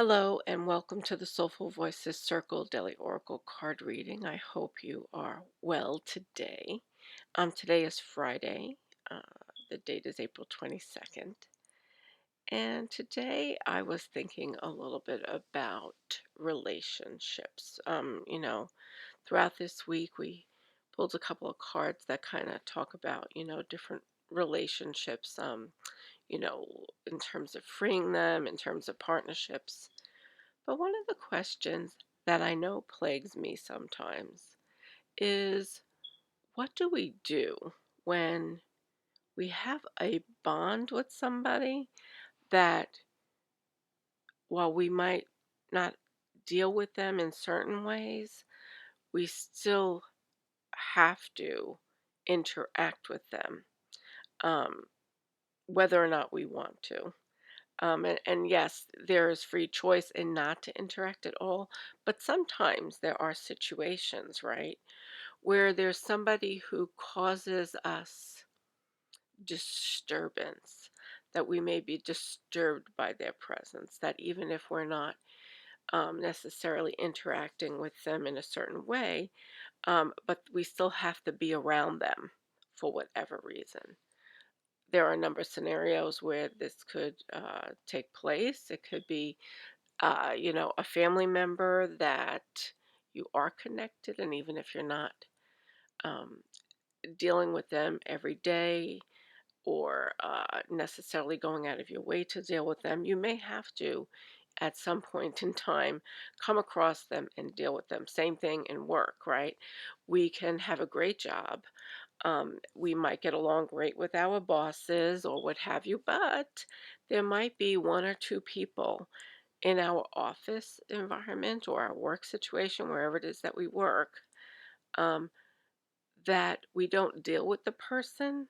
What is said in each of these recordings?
Hello and welcome to the Soulful Voices Circle Daily Oracle card reading. I hope you are well today. Today is Friday. Uh, the date is April 22nd. And today I was thinking a little bit about relationships. Throughout this week we pulled a couple of cards that kind of talk about, different relationships, in terms of freeing them, in terms of partnerships. But one of the questions that I know plagues me sometimes is, what do we do when we have a bond with somebody that, while we might not deal with them in certain ways, we still have to interact with them, um, whether or not we want to. And yes, there is free choice in not to interact at all, but sometimes there are situations, right, where there's somebody who causes us disturbance, that we may be disturbed by their presence, that even if we're not necessarily interacting with them in a certain way, but we still have to be around them for whatever reason. There are a number of scenarios where this could take place. It could be a family member that you are connected, and even if you're not um, dealing with them every day or necessarily going out of your way to deal with them, you may have to, at some point in time, come across them and deal with them. Same thing in work, right? We can have a great job. We might get along great with our bosses or what have you, but there might be one or two people in our office environment or our work situation, wherever it is that we work, um, that we don't deal with the person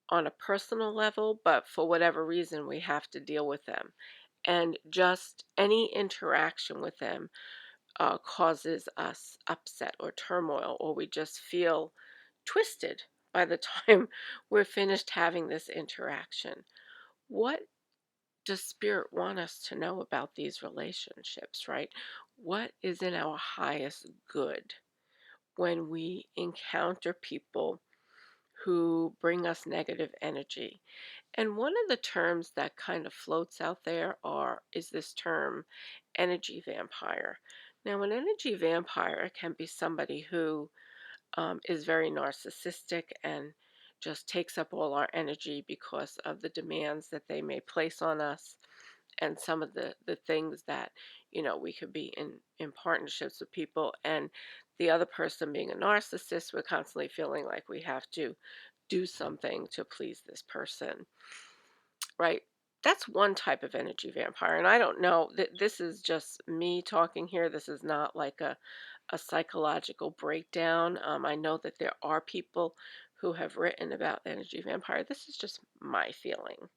on a personal level, but for whatever reason, we have to deal with them. And just any interaction with them causes us upset or turmoil, or we just feel twisted by the time we're finished having this interaction. What does Spirit want us to know about these relationships, right? What is in our highest good when we encounter people who bring us negative energy? And one of the terms that kind of floats out there is this term energy vampire. Now, an energy vampire can be somebody who is very narcissistic and just takes up all our energy because of the demands that they may place on us, and some of the things that, we could be in partnerships with people, and the other person being a narcissist, we're constantly feeling like we have to do something to please this person, right? That's one type of energy vampire, and I don't know that this is just me talking here. This is not like a psychological breakdown. I know that there are people who have written about energy vampire. This is just my feeling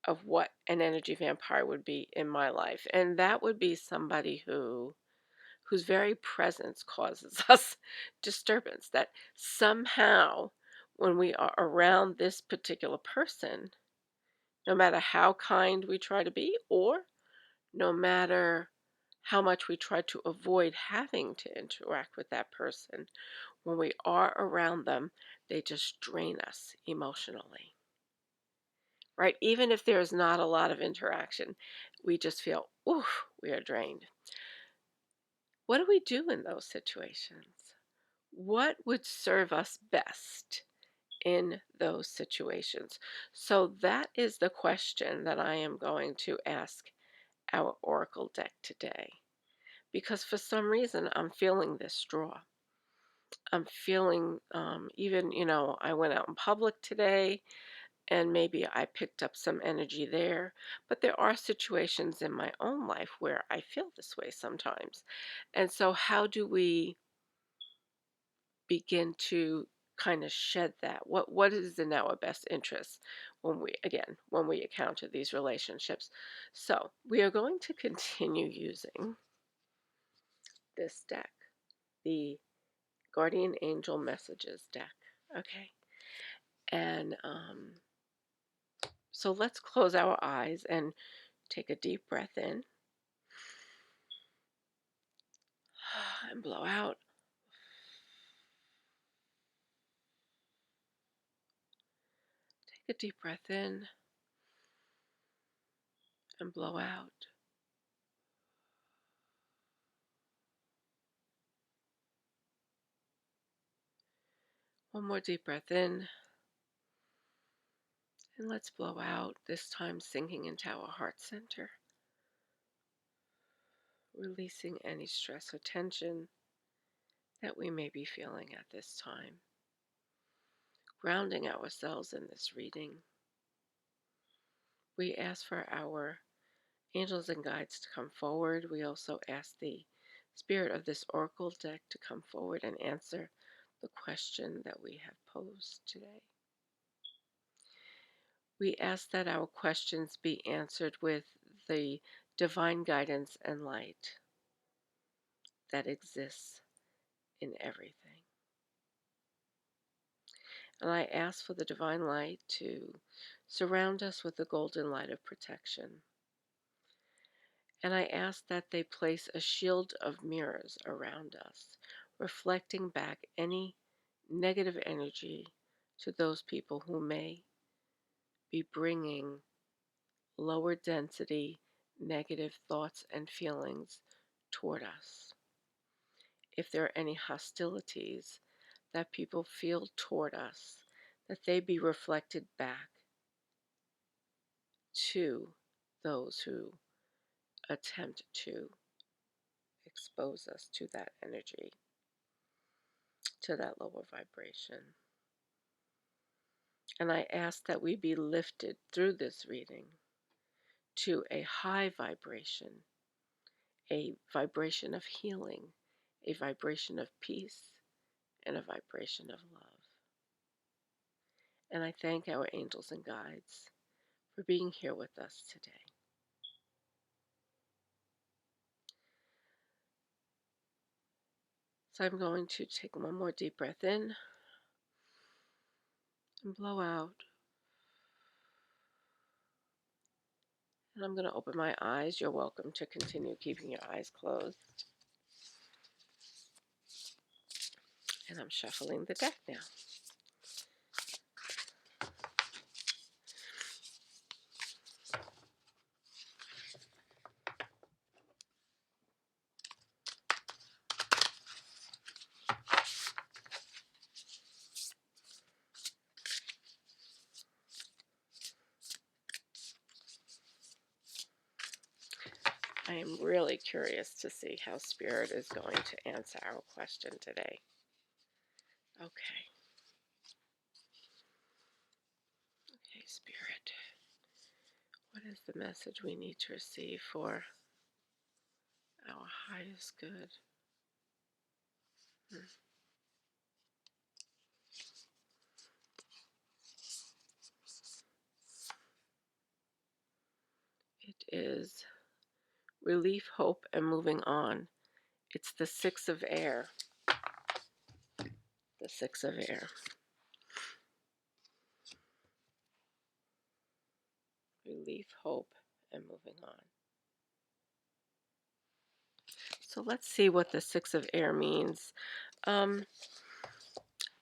of what an energy vampire would be in my life. And that would be somebody whose very presence causes us disturbance. That somehow when we are around this particular person, no matter how kind we try to be, or no matter how much we try to avoid having to interact with that person, when we are around them, they just drain us emotionally, right? Even if there's not a lot of interaction, we just feel, ooh, we are drained. What do we do in those situations? What would serve us best in those situations? So that is the question that I am going to ask our oracle deck today, because for some reason I'm feeling this draw. I'm feeling, even, I went out in public today and maybe I picked up some energy there. But there are situations in my own life where I feel this way sometimes. And so, how do we begin to kind of shed that? What is in our best interest when we encounter these relationships? So, we are going to continue using this deck, the Guardian Angel Messages deck. Okay. And so let's close our eyes and take a deep breath in. And blow out. Take a deep breath in and blow out. One more deep breath in. And let's blow out, this time sinking into our heart center, releasing any stress or tension that we may be feeling at this time. Grounding ourselves in this reading, we ask for our angels and guides to come forward. We also ask the spirit of this oracle deck to come forward and answer the question that we have posed today. We ask that our questions be answered with the divine guidance and light that exists in everything. And I ask for the divine light to surround us with the golden light of protection. And I ask that they place a shield of mirrors around us, reflecting back any negative energy to those people who may be bringing lower density negative thoughts and feelings toward us. If there are any hostilities that people feel toward us, that they be reflected back to those who attempt to expose us to that energy, to that lower vibration. And I ask that we be lifted through this reading to a high vibration, a vibration of healing, a vibration of peace, and a vibration of love. And I thank our angels and guides for being here with us today. So I'm going to take one more deep breath in and blow out. And I'm going to open my eyes. You're welcome to continue keeping your eyes closed. And I'm shuffling the deck now. I am really curious to see how Spirit is going to answer our question today. Okay. Okay, Spirit. What is the message we need to receive for our highest good? It is relief, hope, and moving on. It's the Six of Air. The Six of Air. Relief, hope, and moving on. So let's see what the Six of Air means.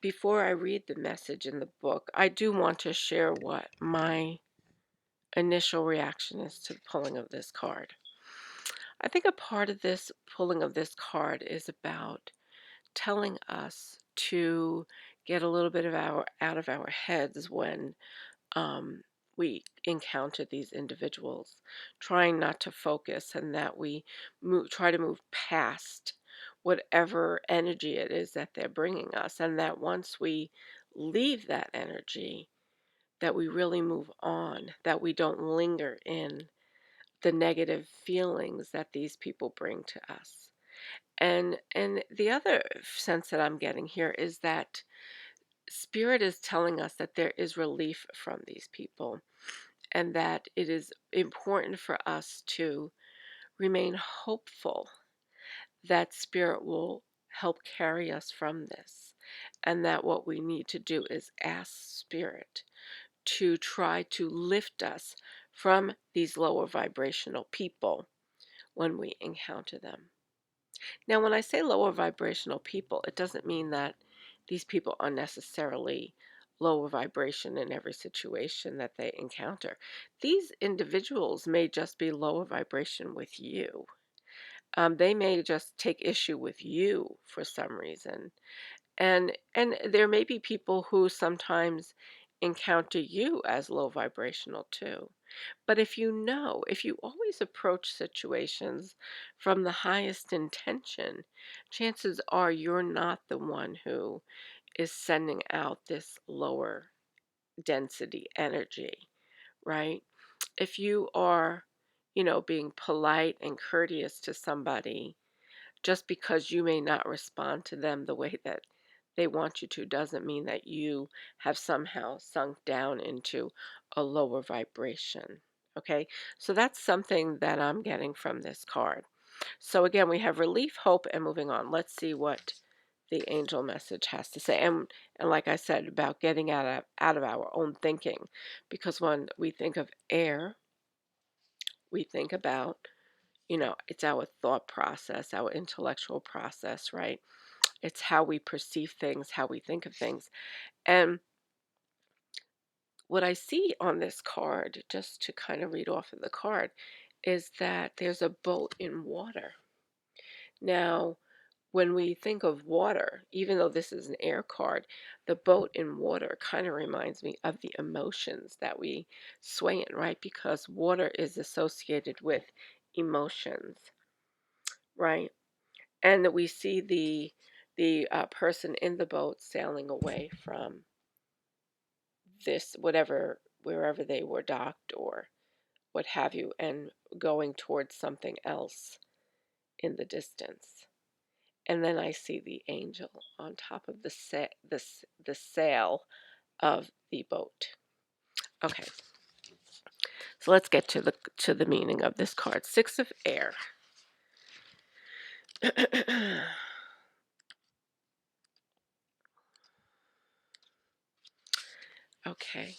Before I read the message in the book, I do want to share what my initial reaction is to the pulling of this card. I think a part of this pulling of this card is about telling us to get a little bit of out of our heads when we encounter these individuals, trying not to focus, and that we try to move past whatever energy it is that they're bringing us, and that once we leave that energy, that we really move on, that we don't linger in the negative feelings that these people bring to us. And the other sense that I'm getting here is that Spirit is telling us that there is relief from these people, and that it is important for us to remain hopeful that Spirit will help carry us from this, and that what we need to do is ask Spirit to try to lift us from these lower vibrational people when we encounter them. Now, when I say lower vibrational people, it doesn't mean that these people are necessarily lower vibration in every situation that they encounter. These individuals may just be lower vibration with you. They may just take issue with you for some reason. And there may be people who sometimes encounter you as low vibrational too. But if you always approach situations from the highest intention, chances are you're not the one who is sending out this lower density energy, right? If you are, being polite and courteous to somebody, just because you may not respond to them the way that they want you to doesn't mean that you have somehow sunk down into a lower vibration. Okay, so that's something that I'm getting from this card. So again, we have relief, hope, and moving on. Let's see what the angel message has to say. And like I said, about getting out of our own thinking, because when we think of air, we think about, it's our thought process, our intellectual process, right? It's how we perceive things, how we think of things. And what I see on this card, just to kind of read off of the card, is that there's a boat in water. Now, when we think of water, even though this is an air card, the boat in water kind of reminds me of the emotions that we sway in, right? Because water is associated with emotions, right? And that we see the person in the boat sailing away from this whatever wherever they were docked or what have you, and going towards something else in the distance. And then I see the angel on top of the sail of the boat. Okay, so let's get to the meaning of this card. Six of air. Okay.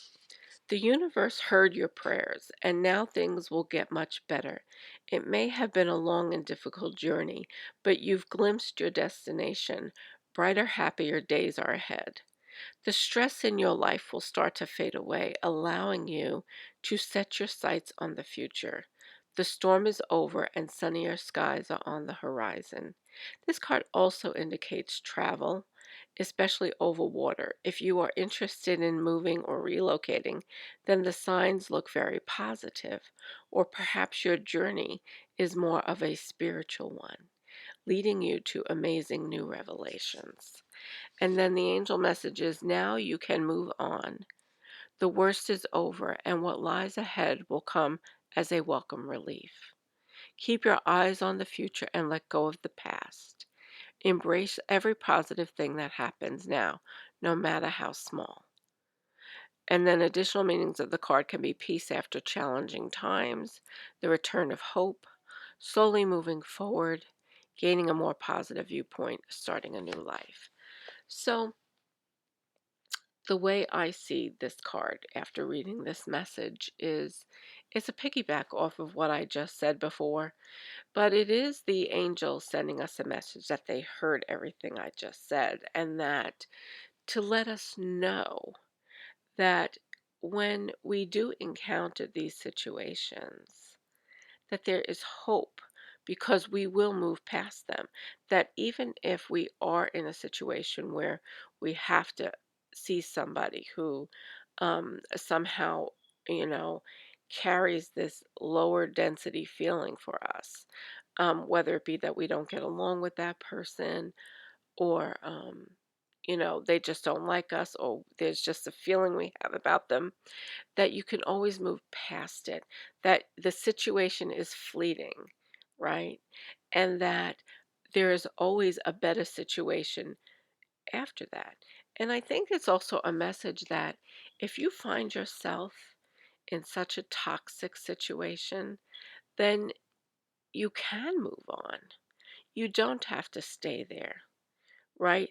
The universe heard your prayers, and now things will get much better. It may have been a long and difficult journey, but you've glimpsed your destination. Brighter, happier days are ahead. The stress in your life will start to fade away, allowing you to set your sights on the future. The storm is over and sunnier skies are on the horizon. This card also indicates travel, especially over water. If you are interested in moving or relocating, then the signs look very positive. Or perhaps your journey is more of a spiritual one, leading you to amazing new revelations. And then the angel message is now you can move on. The worst is over, and what lies ahead will come as a welcome relief. Keep your eyes on the future and let go of the past. Embrace every positive thing that happens now, no matter how small. And then additional meanings of the card can be peace after challenging times, the return of hope, slowly moving forward, gaining a more positive viewpoint, starting a new life. So, the way I see this card after reading this message is it's a piggyback off of what I just said before, but it is the angel sending us a message that they heard everything I just said, and that to let us know that when we do encounter these situations, that there is hope because we will move past them. That even if we are in a situation where we have to see somebody who somehow, you know, carries this lower density feeling for us, whether it be that we don't get along with that person or, they just don't like us, or there's just a feeling we have about them, that you can always move past it, that the situation is fleeting, right? And that there is always a better situation after that. And I think it's also a message that if you find yourself in such a toxic situation, then you can move on. You don't have to stay there, right?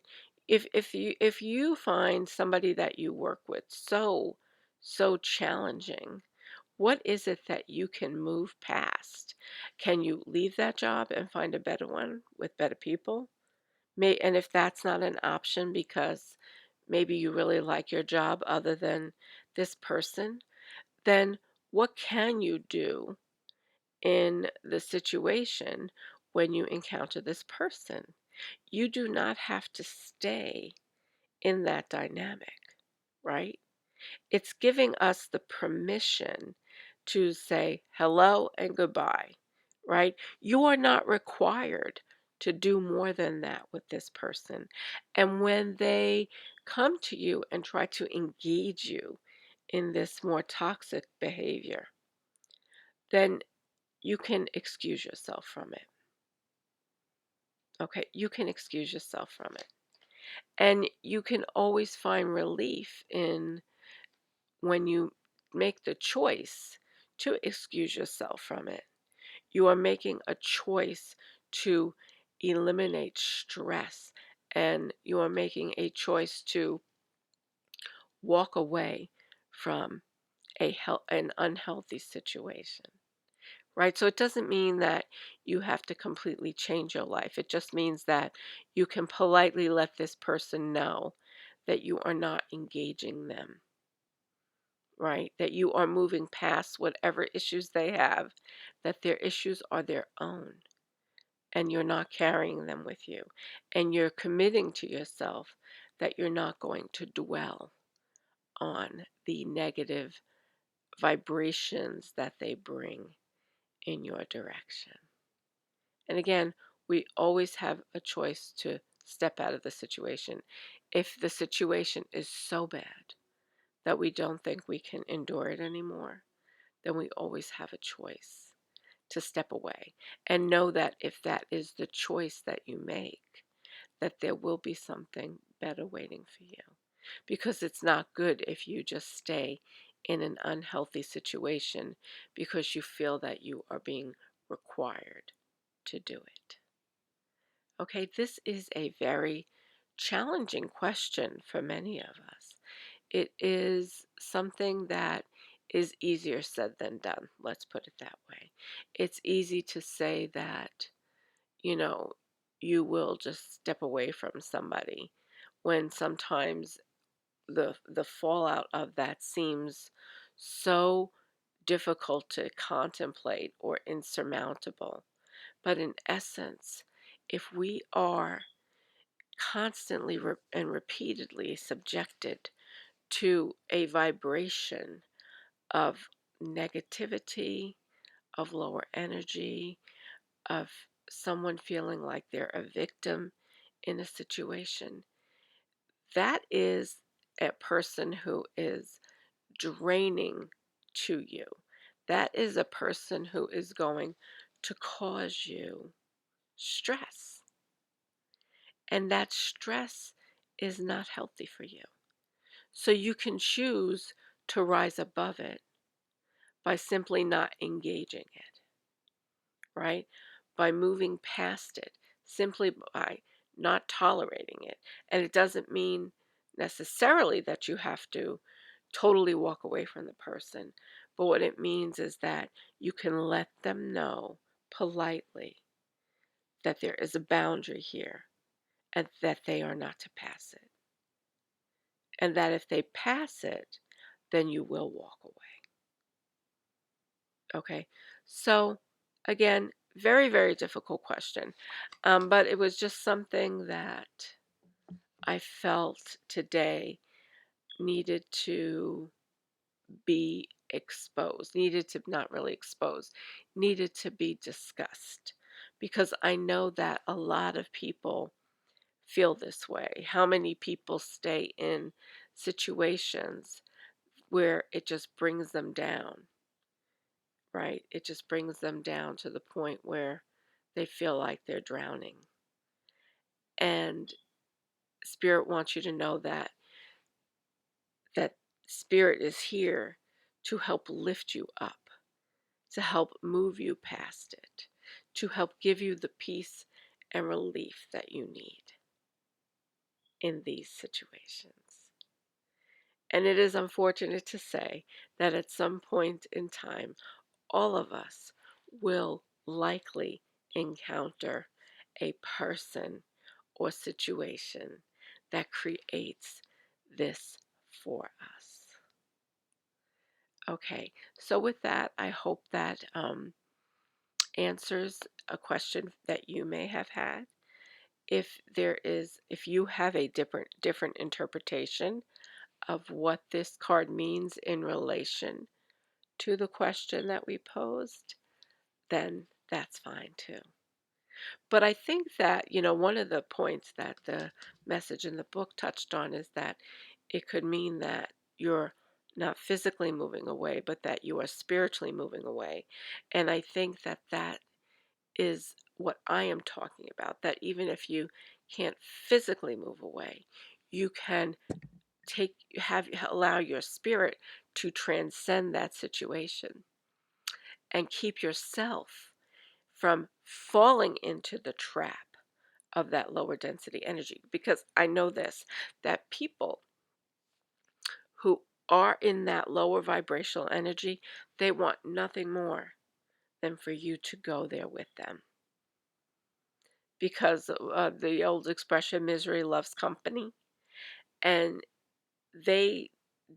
If you find somebody that you work with so challenging, What is it that you can move past? Can you leave that job and find a better one with better people? And if that's not an option because maybe you really like your job other than this person, then what can you do in the situation when you encounter this person? You do not have to stay in that dynamic, right? It's giving us the permission to say hello and goodbye, right? You are not required to do more than that with this person. And when they come to you and try to engage you in this more toxic behavior, then you can excuse yourself from it. Okay, you can excuse yourself from it. And you can always find relief in when you make the choice to excuse yourself from it. You are making a choice to eliminate stress, and you are making a choice to walk away from an unhealthy situation. Right? So it doesn't mean that you have to completely change your life. It just means that you can politely let this person know that you are not engaging them, right? That you are moving past whatever issues they have, that their issues are their own, and you're not carrying them with you. And you're committing to yourself that you're not going to dwell on the negative vibrations that they bring in your direction. And again, we always have a choice to step out of the situation. If the situation is so bad that we don't think we can endure it anymore, then we always have a choice to step away. And know that if that is the choice that you make, that there will be something better waiting for you. Because it's not good if you just stay in an unhealthy situation because you feel that you are being required to do it. Okay, this is a very challenging question for many of us. It is something that is easier said than done. Let's put it that way. It's easy to say that, you know, you will just step away from somebody when sometimes the fallout of that seems so difficult to contemplate or insurmountable. But in essence, if we are constantly and repeatedly subjected to a vibration of negativity, of lower energy, of someone feeling like they're a victim in a situation, that is a person who is draining to you. That is a person who is going to cause you stress. And that stress is not healthy for you. So you can choose to rise above it by simply not engaging it, right? By moving past it, simply by not tolerating it. And it doesn't mean necessarily that you have to totally walk away from the person. But what it means is that you can let them know politely that there is a boundary here and that they are not to pass it. And that if they pass it, then you will walk away. Okay. So, again, very, very difficult question. But it was just something that I felt today needed to be exposed, needed to not really exposed, needed to be discussed. Because I know that a lot of people feel this way. How many people stay in situations where it just brings them down, right? It just brings them down to the point where they feel like they're drowning. And Spirit wants you to know that Spirit is here to help lift you up, to help move you past it, to help give you the peace and relief that you need in these situations. And it is unfortunate to say that at some point in time, all of us will likely encounter a person or situation that creates this for us. Okay, so with that, I hope that answers a question that you may have had. If you have a different interpretation of what this card means in relation to the question that we posed, then that's fine too. But I think that, one of the points that the message in the book touched on is that it could mean that you're not physically moving away, but that you are spiritually moving away. And I think that that is what I am talking about, that even if you can't physically move away, you can allow your spirit to transcend that situation and keep yourself from falling into the trap of that lower density energy. Because I know this, that people who are in that lower vibrational energy, they want nothing more than for you to go there with them. Because the old expression, misery loves company. And they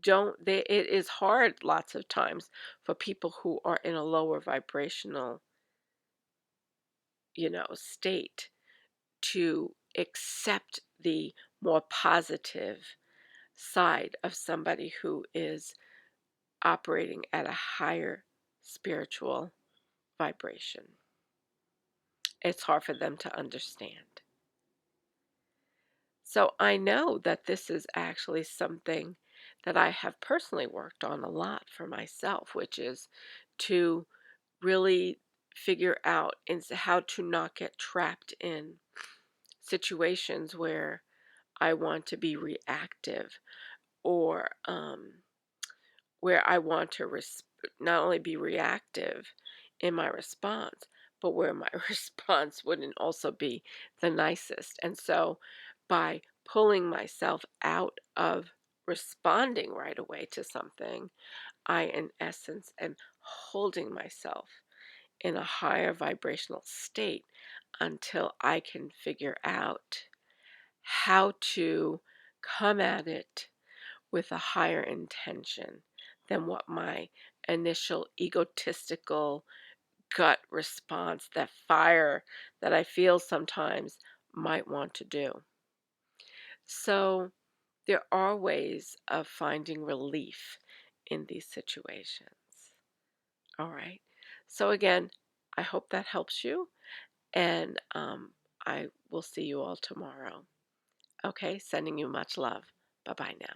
it is hard lots of times for people who are in a lower vibrational, state to accept the more positive side of somebody who is operating at a higher spiritual vibration. It's hard for them to understand. So I know that this is actually something that I have personally worked on a lot for myself, which is to really figure out how to not get trapped in situations where I want to be reactive, or where I want to not only be reactive in my response, but where my response wouldn't also be the nicest. And so by pulling myself out of responding right away to something, I, in essence, am holding myself in a higher vibrational state until I can figure out how to come at it with a higher intention than what my initial egotistical gut response, that fire that I feel sometimes, might want to do. So there are ways of finding relief in these situations. All right. So again, I hope that helps you, and I will see you all tomorrow. Okay, sending you much love. Bye bye now.